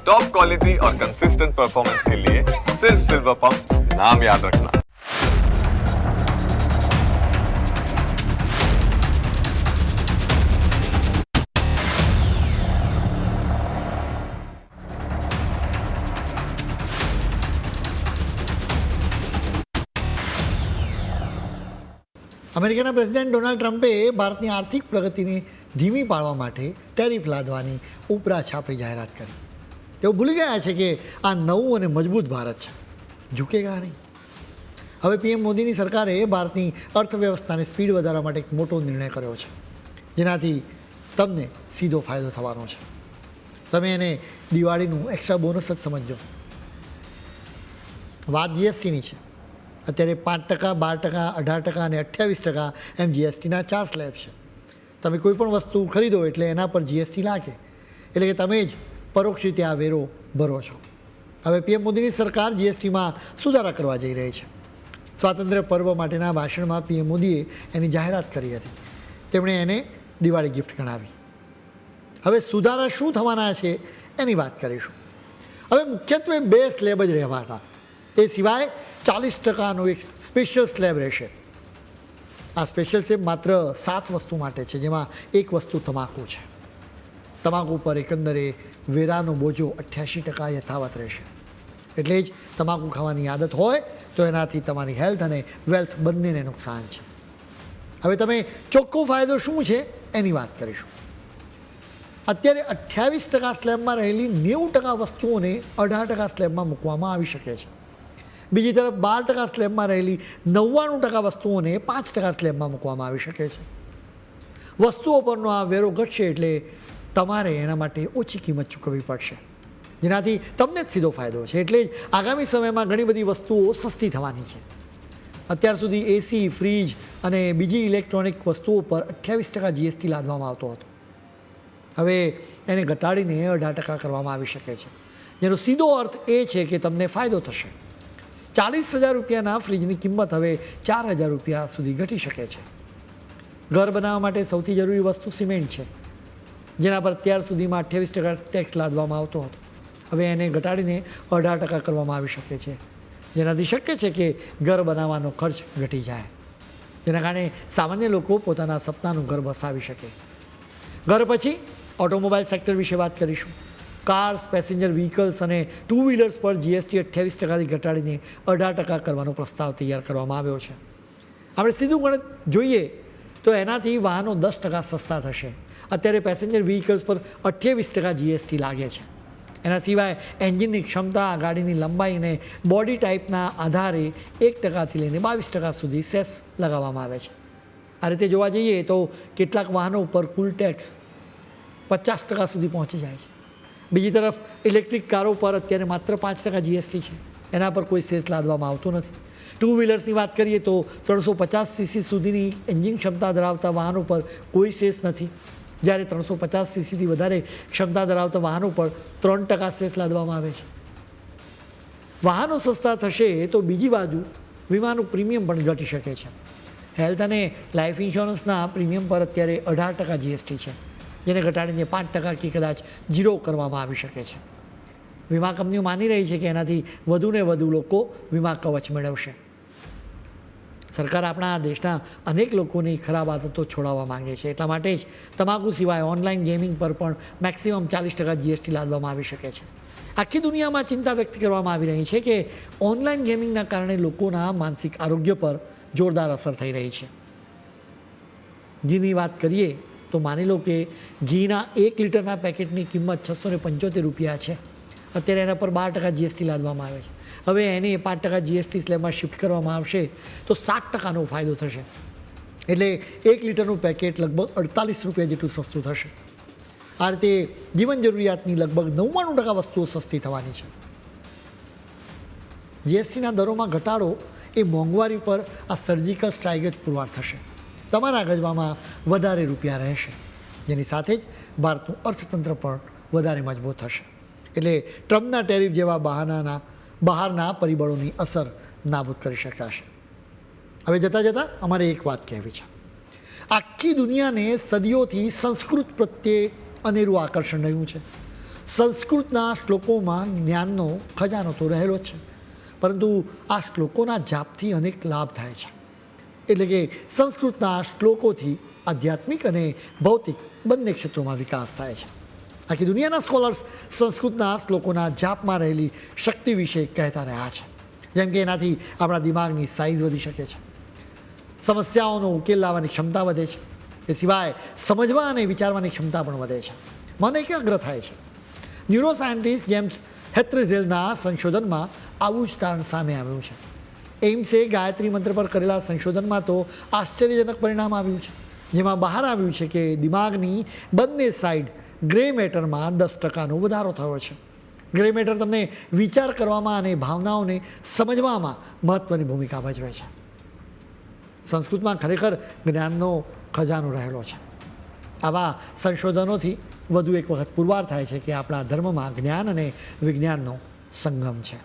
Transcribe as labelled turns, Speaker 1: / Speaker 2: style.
Speaker 1: Top quality और consistent performance के लिए सिर्फ सिल्वर पंप नाम याद रखना।
Speaker 2: અમેરિકાના પ્રેસિડેન્ટ ડોનાલ્ડ ટ્રમ્પે ભારતની આર્થિક પ્રગતિને ધીમી પાડવા માટે ટેરિફ લાદવાની ઉપરા છાપરી જાહેરાત કરી. તેઓ ભૂલી ગયા છે કે આ નવું અને મજબૂત ભારત છે, ઝૂકેગા નહીં. હવે પીએમ મોદીની સરકારે ભારતની અર્થવ્યવસ્થાની સ્પીડ વધારવા માટે એક મોટો નિર્ણય કર્યો છે, જેનાથી તમને સીધો ફાયદો થવાનો છે. તમે એને દિવાળીનું એક્સ્ટ્રા બોનસ જ સમજજો. વાત જીએસટીની છે. અત્યારે 5%, 12%, 18% અને 28% એમ જીએસટીના 4 સ્લેબ છે. તમે કોઈ પણ વસ્તુ ખરીદો એટલે એના પર જીએસટી લાગે, એટલે કે તમે જ પરોક્ષ રીતે આ વેરો ભરો છો. હવે પીએમ મોદીની સરકાર જીએસટીમાં સુધારા કરવા જઈ રહી છે. સ્વાતંત્ર્ય પર્વ માટેના ભાષણમાં પીએમ મોદીએ એની જાહેરાત કરી હતી. તેમણે એને દિવાળી ગિફ્ટ ગણાવી. હવે સુધારા શું થવાના છે એની વાત કરીશું. હવે મુખ્યત્વે 2 સ્લેબ જ રહેવાના. એ સિવાય 40%નો એક સ્પેશિયલ સ્લેબ રહેશે. આ સ્પેશિયલ સ્લેબ માત્ર 7 વસ્તુ માટે છે, જેમાં એક વસ્તુ તમાકુ છે. તમાકુ પર એકંદરે વેરાનો બોજો 88% યથાવત રહેશે. એટલે જ તમાકુ ખાવાની આદત હોય તો એનાથી તમારી હેલ્થ અને વેલ્થ બંનેને નુકસાન છે. હવે તમે ચોખ્ખો ફાયદો શું છે એની વાત કરીશું. અત્યારે 28% સ્લેબમાં રહેલી 90% વસ્તુઓને 18% સ્લેબમાં મૂકવામાં આવી શકે છે. બીજી તરફ 12% સ્લેબમાં રહેલી 99% વસ્તુઓને 5% સ્લેબમાં મૂકવામાં આવી શકે છે. વસ્તુઓ પરનો આ વેરો ઘટશે એટલે તમારે એના માટે ઓછી કિંમત ચૂકવવી પડશે, જેનાથી તમને જ સીધો ફાયદો છે. એટલે જ આગામી સમયમાં ઘણી બધી વસ્તુઓ સસ્તી થવાની છે. અત્યાર સુધી એસી, ફ્રીજ અને બીજી ઇલેક્ટ્રોનિક વસ્તુઓ પર 28% જીએસટી લાદવામાં આવતો હતો. હવે એને ઘટાડીને 18% કરવામાં આવી શકે છે, જેનો સીધો અર્થ એ છે કે તમને ફાયદો થશે. 40,000 રૂપિયાના ફ્રીજની કિંમત હવે 4,000 રૂપિયા સુધી ઘટી શકે છે. ઘર બનાવવા માટે સૌથી જરૂરી વસ્તુ સિમેન્ટ છે, જેના પર અત્યાર સુધીમાં 28% ટેક્સ લાદવામાં આવતો હતો. હવે એને ઘટાડીને 18% કરવામાં આવી શકે છે, જેનાથી શક્ય છે કે ઘર બનાવવાનો ખર્ચ ઘટી જાય, જેના કારણે સામાન્ય લોકો પોતાના સપનાનું ઘર વસાવી શકે. ઘર પછી ઓટોમોબાઈલ સેક્ટર વિશે વાત કરીશું. કાર્સ, પેસેન્જર વ્હીકલ્સ અને 2 વ્હીલર્સ પર જીએસટી 28%થી ઘટાડીને 18% કરવાનો પ્રસ્તાવ તૈયાર કરવામાં આવ્યો છે. આપણે સીધું ગણિત જોઈએ તો એનાથી વાહનો 10% સસ્તા થશે. અત્યારે પેસેન્જર વ્હીકલ્સ પર 28% જીએસટી લાગે છે. એના સિવાય એન્જિનની ક્ષમતા, ગાડીની લંબાઈ અને બોડી ટાઈપના આધારે 1%થી લઈને 22% સુધી સેસ લગાવવામાં આવે છે. આ રીતે જોવા જઈએ તો કેટલાક વાહનો ઉપર કુલ ટેક્સ 50% સુધી પહોંચી જાય છે. બીજી તરફ ઇલેક્ટ્રિક કારો પર અત્યારે માત્ર 5% જીએસટી છે, એના પર કોઈ સેસ લાદવામાં આવતો નથી. 2 વ્હીલર્સની વાત કરીએ તો 350 સીસી સુધીની એન્જિન ક્ષમતા ધરાવતા વાહનો પર કોઈ સેસ નથી, જ્યારે 350 સીસીથી વધારે ક્ષમતા ધરાવતા વાહનો પર 3% સેસ લાદવામાં આવે છે. વાહનો સસ્તા થશે તો બીજી બાજુ વીમાનું પ્રીમિયમ પણ ઘટી શકે છે. હેલ્થ અને લાઈફ ઇન્સ્યોરન્સના પ્રીમિયમ પર અત્યારે 18% જીએસટી છે, જેને ઘટાડીને 5% કે કદાચ 0 કરવામાં આવી શકે છે. વીમા કંપનીઓ માની રહી છે કે એનાથી વધુને વધુ લોકો વીમા કવચ મેળવશે. સરકાર આપણા દેશના અનેક લોકોની ખરાબ આદતો છોડાવવા માંગે છે. એટલા માટે જ તમાકુ સિવાય ઓનલાઈન ગેમિંગ પર પણ મેક્સિમમ 40% જીએસટી લાદવામાં આવી શકે છે. આખી દુનિયામાં ચિંતા વ્યક્ત કરવામાં આવી રહી છે કે ઓનલાઈન ગેમિંગના કારણે લોકોના માનસિક આરોગ્ય પર જોરદાર અસર થઈ રહી છે. ઘીની વાત કરીએ તો માની લો કે ઘીના 1 લીટરના પેકેટની કિંમત 675 રૂપિયા છે. અત્યારે એના પર 12% જીએસટી લાદવામાં આવે છે. હવે એને 5% જીએસટી સ્લેબમાં શિફ્ટ કરવામાં આવશે તો 7%નો ફાયદો થશે. એટલે 1 લીટરનું પેકેટ લગભગ 48 રૂપિયા જેટલું સસ્તું થશે. આ રીતે જીવન જરૂરિયાતની લગભગ 99% વસ્તુઓ સસ્તી થવાની છે. જીએસટીના દરોમાં ઘટાડો એ મોંઘવારી પર આ સર્જિકલ સ્ટ્રાઇક જ પુરવાર થશે. તમારા ગજવામાં વધારે રૂપિયા રહેશે, જેની સાથે જ ભારતનું અર્થતંત્ર પણ વધારે મજબૂત થશે. એટલે ટ્રમ્પના ટેરિફ જેવા બહારના પરિબળોની અસર નાબૂદ કરી શકાશે. હવે જતાં જતાં અમારે એક વાત કહેવી છે. આખી દુનિયાને સદીઓથી સંસ્કૃત પ્રત્યે અનેરું આકર્ષણ રહ્યું છે. સંસ્કૃતના શ્લોકોમાં જ્ઞાનનો ખજાનો તો રહેલો જ છે, પરંતુ આ શ્લોકોના જાપથી અનેક લાભ થાય છે. એટલે કે સંસ્કૃતના શ્લોકોથી આધ્યાત્મિક અને ભૌતિક બંને ક્ષેત્રોમાં વિકાસ થાય છે. આખી દુનિયાના સ્કોલર્સ સંસ્કૃતના શ્લોકોના જાપમાં રહેલી શક્તિ વિશે કહેતા રહ્યા છે. જેમ કે એનાથી આપણા દિમાગની સાઇઝ વધી શકે છે, સમસ્યાઓનો ઉકેલ લાવવાની ક્ષમતા વધે છે, એ સિવાય સમજવા અને વિચારવાની ક્ષમતા પણ વધે છે, મન એકાગ્ર થાય છે. ન્યુરોસાયન્ટિસ્ટ જેમ્સ હેથ્રેઝેલના સંશોધનમાં આવું જ તારણ સામે આવ્યું છે. એઇમ્સે ગાયત્રી મંત્ર પર કરેલા સંશોધનમાં તો આશ્ચર્યજનક પરિણામ આવ્યું છે, જેમાં બહાર આવ્યું છે કે દિમાગની બંને સાઈડ ગ્રે મેટરમાં 10% વધારો થયો છે. ગ્રે મેટર તમને વિચાર કરવામાં અને ભાવનાઓને સમજવામાં મહત્ત્વની ભૂમિકા ભજવે છે. સંસ્કૃતમાં ખરેખર જ્ઞાનનો ખજાનો રહેલો છે. આવા સંશોધનોથી વધુ એક વખત પુરવાર થાય છે કે આપણા ધર્મમાં જ્ઞાન અને વિજ્ઞાનનો સંગમ છે.